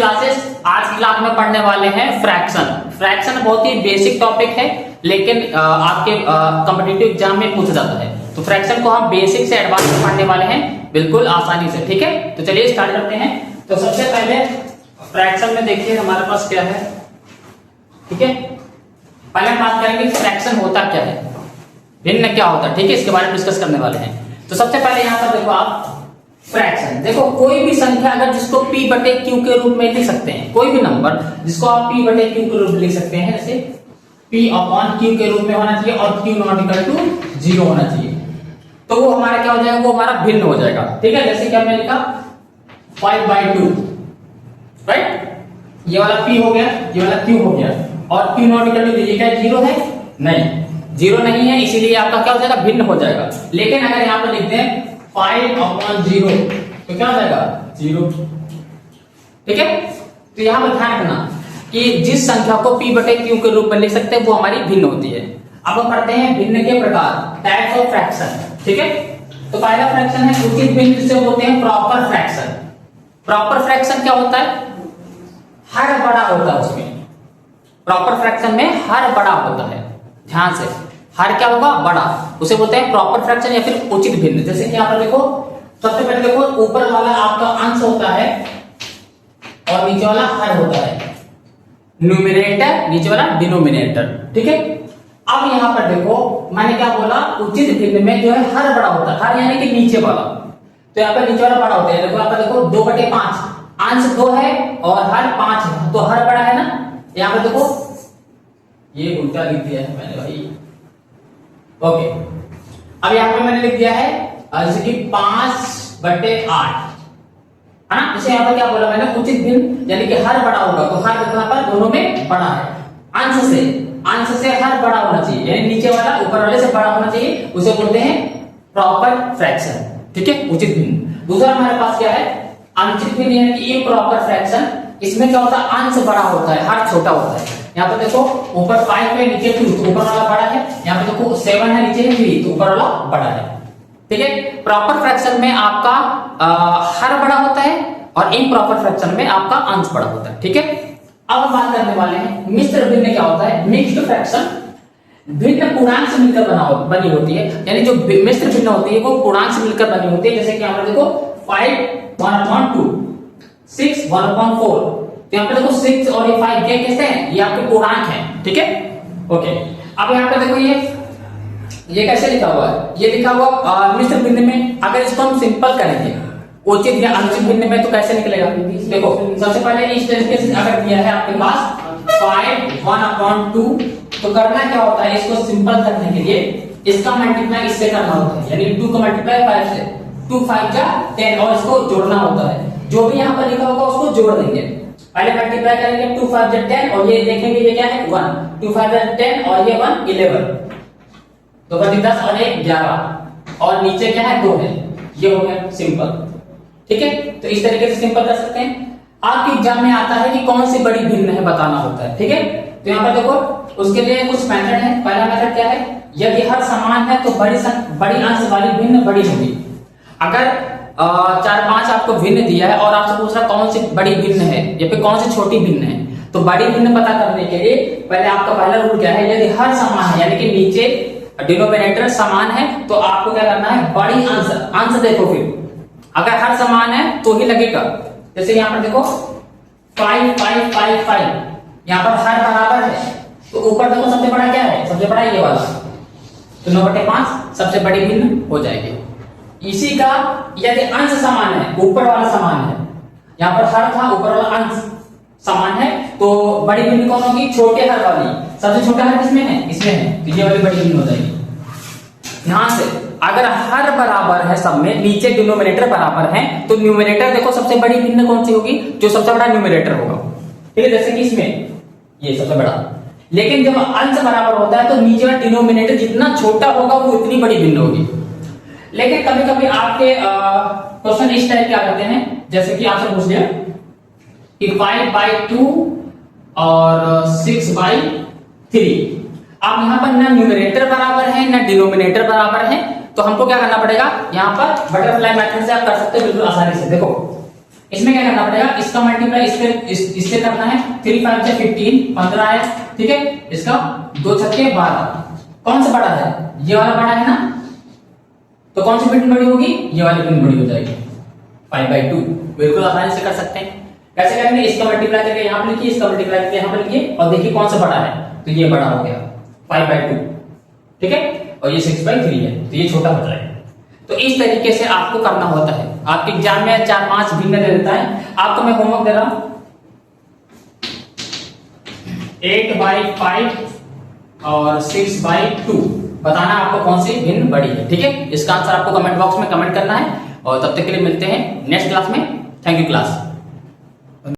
Classes, आज की class में पढ़ने वाले हैं फ्रैक्शन। फ्रैक्शन बहुत ही बेसिक टॉपिक है, लेकिन आपके कॉम्पिटिटिव एग्जाम में पूछा जाता है। तो फ्रैक्शन को हम बेसिक से एडवांस में पढ़ने वाले हैं बिल्कुल आसानी से, ठीक है। तो चलिए स्टार्ट करते हैं। तो सबसे पहले फ्रैक्शन में देखिए हमारे पास क्या है, ठीक है। पहले हम बात करेंगे फ्रैक्शन होता क्या है, भिन्न क्या होता है, ठीक है। इसके बारे में डिस्कस करने वाले हैं। तो सबसे पहले यहाँ पर देखो आप फ्रैक्शन, देखो कोई भी संख्या अगर जिसको p बटे q के रूप में लिख सकते हैं, कोई भी नंबर जिसको आप p बटे q के रूप में लिख सकते हैं, जैसे p अपॉन q के रूप में होना चाहिए और q नॉट इक्वल टू 0 होना चाहिए, तो वो हमारा क्या हो जाएगा, वो हमारा भिन्न हो जाएगा, ठीक है। जैसे कि हमने लिखा 5/2, राइट, ये वाला p हो गया, ये वाला q हो गया, और q नॉट इक्वल टू ये क्या 0 है, नहीं 0 नहीं है, इसीलिए आपका क्या हो जाएगा, भिन्न हो जाएगा। लेकिन अगर यहाँ पर लिखते हैं 5/0 तो क्या हो जाएगा 0, ठीक है। तो यहां पर ध्यान रखना कि जिस संख्या को p बटे q के रूप में लिख सकते हैं वो हमारी भिन्न होती है। अब हम पढ़ते हैं भिन्न के प्रकार, टाइप्स ऑफ फ्रैक्शन, ठीक है। तो पहला फ्रैक्शन है उचित भिन्न, जिसे बोलते हैं प्रॉपर फ्रैक्शन। प्रॉपर फ्रैक्शन क्या होता है, हर बड़ा होता है उसमें, प्रॉपर फ्रैक्शन में हर बड़ा होता है, ध्यान से, हर क्या होगा, बड़ा, उसे बोलते हैं प्रॉपर फ्रैक्शन या फिर उचित भिन्न। जैसे कि यहाँ पर देखो, सबसे पहले देखो ऊपर वाला आपका अंश होता है और नीचे वाला हर होता है, न्यूमरेटर, नीचे वाला डिनोमिनेटर, ठीक है। अब यहाँ पर देखो मैंने क्या बोला, उचित भिन्न में जो है हर बड़ा होता है, हर यानी कि नीचे वाला, तो यहाँ पर नीचे वाला बड़ा होता है। देखो यहाँ पर देखो 2/5, अंश 2 है और हर 5 है, तो हर बड़ा है ना। यहाँ पर देखो ये उल्टा लिख दिया है मैंने भाई, ओके। अब यहाँ पे मैंने लिख दिया है जैसे कि 5/8 है ना। इसे यहाँ पर क्या बोला मैंने, उचित भिन्न, यानी कि हर बड़ा होगा, तो हर यहाँ पर दोनों में बड़ा है। अंश से हर बड़ा होना चाहिए, यानी नीचे वाला ऊपर वाले से बड़ा होना चाहिए, उसे बोलते हैं प्रॉपर फ्रैक्शन, ठीक है, उचित भिन्न। दूसरा हमारे पास क्या है, अनुचित भिन्न यानी कि इम्प्रॉपर फ्रैक्शन। इसमें क्या होता है, अंश बड़ा होता है, हर छोटा होता है। यहाँ पर देखो ऊपर 5 है, नीचे 2, तो ऊपर वाला बड़ा है। यहाँ पे देखो 7 है, नीचे 3, तो ऊपर वाला बड़ा है, ठीक है। प्रॉपर फ्रैक्शन में आपका हर बड़ा होता है और इम्प्रॉपर फ्रैक्शन में आपका अंश बड़ा होता है, ठीक है। अब हम बात करने वाले हैं मिश्र भिन्न क्या होता है। मिक्स्ड फ्रैक्शन भिन्न पूर्णांक से मिलकर बनी होती है, यानी जो मिश्र भिन्न होती है वो पूर्णांक से मिलकर बनी होती है। जैसे कि यहाँ पर देखो 5 1/2, 6 1/4, तो यहाँ पे देखो 6 और ये 5 ये कैसे हैं, ये आपके पूर्णांक हैं, ठीक है, ओके। अब यहाँ पे देखो ये कैसे लिखा हुआ है, ये लिखा हुआ मिश्र भिन्न में। अगर इसको हम सिंपल करेंगे उचित या अनुचित भिन्न में, तो कैसे निकलेगा, देखो सबसे पहले इस तरीके से अगर दिया है आपके पास 5 1/2, तो करना क्या होता है, इसको सिंपल करने के लिए इसका मल्टीप्लाई इससे करना होता है, यानी 2 का मल्टीप्लाई 5 से, 2 5 जा 10, और इसको जोड़ना होता है। जो भी यहाँ पर लिखा होगा उसको जोड़ देंगे, पहले मल्टीप्लाई करेंगे 2 5 जा 10, और ये देखेंगे ये क्या है 1, 2 5 जा 10 और ये 1 11, 2 5 10 और 1 11, और नीचे क्या है 2 है, ये हो गया सिंपल, ठीक है। तो इस तरीके से सिंपल कर सकते हैं। आपके एग्जाम में आता है कि कौन सी बड़ी भिन्न है बताना होता है, ठीक है। तो यहाँ पर देखो उसके लिए कुछ मेथड है। पहला मेथड क्या है, यदि हर समान है तो बड़ी अंश वाली भिन्न बड़ी होगी। अगर 4-5 आपको भिन्न दिया है और आपसे पूछ रहा कौन सी बड़ी भिन्न है या फिर कौन सी छोटी भिन्न है, तो बड़ी भिन्न पता करने के लिए पहले आपका पहला रूल क्या है, यदि हर समान है यानी कि नीचे डिनोमिनेटर समान है तो आपको क्या करना है, बड़ी अंश देखो, फिर अगर हर समान है तो ही लगेगा। जैसे यहाँ पर देखो 5 5 5 5, यहाँ पर हर बराबर है, तो ऊपर देखो सबसे बड़ा क्या है, सबसे बड़ा ये वाला, तो 9/5 सबसे बड़ी भिन्न हो जाएगी। इसी का यदि अंश समान है, ऊपर वाला समान है, यहाँ पर हर था, ऊपर वाला अंश समान है, तो बड़ी भिन्न कौन होगी, छोटे हर वाली। सबसे छोटा हर किसमें है, इसमें है, तो ये वाली बड़ी भिन्न हो जाएगी। ध्यान से, अगर हर बराबर है सब में, नीचे डिनोमिनेटर बराबर है, तो न्यूमरेटर देखो सबसे बड़ी भिन्न कौन सी होगी, जो सबसे बड़ा न्यूमरेटर होगा, ठीक है। जैसे कि इसमें ये सबसे बड़ा, लेकिन जब अंश बराबर होता है तो नीचे वाला डिनोमिनेटर जितना छोटा होगा वो उतनी बड़ी भिन्न होगी। लेकिन कभी कभी आपके क्वेश्चन इस टाइप क्या करते हैं, जैसे कि आपसे पूछ लिया कि 5/2 और 6/3, अब यहाँ पर ना न्यूमरेटर बराबर है ना डिनोमिनेटर बराबर है, तो हमको क्या करना पड़ेगा, यहाँ पर बटरफ्लाई मेथड से आप कर सकते हो बिल्कुल आसानी से। देखो इसमें क्या करना पड़ेगा, इसका मल्टीप्लाई इससे करना है। 3 5 से 15, 15 है, ठीक है। इसका 2 छक्के 12, कौन सा बड़ा है, ये वाला बड़ा है ना, तो कौन सी भिन्न बड़ी होगी, ये वाली भिन्न बड़ी हो जाएगी 5/2। बिल्कुल आसानी से कर सकते हैं। कैसे करेंगे, इसका मल्टीप्लाई करके यहाँ पे लिखिए, इसका मल्टीप्लाई करके यहाँ पे लिखिए और देखिए कौन सा बड़ा है, तो ये बड़ा हो गया 5/2, ठीक है। और ये 6/3 है, तो ये छोटा बच जाएगा। तो इस तरीके से आपको करना होता है। आपके एग्जाम में 4-5 भिन्न दे देता है। आपको मैं होमवर्क दे रहा हूं 8/5 और 6/2, बताना आपको कौन सी भिन्न बड़ी है, ठीक है। इसका आंसर आपको कमेंट बॉक्स में कमेंट करना है। और तब तक के लिए मिलते हैं नेक्स्ट क्लास में। Thank you class.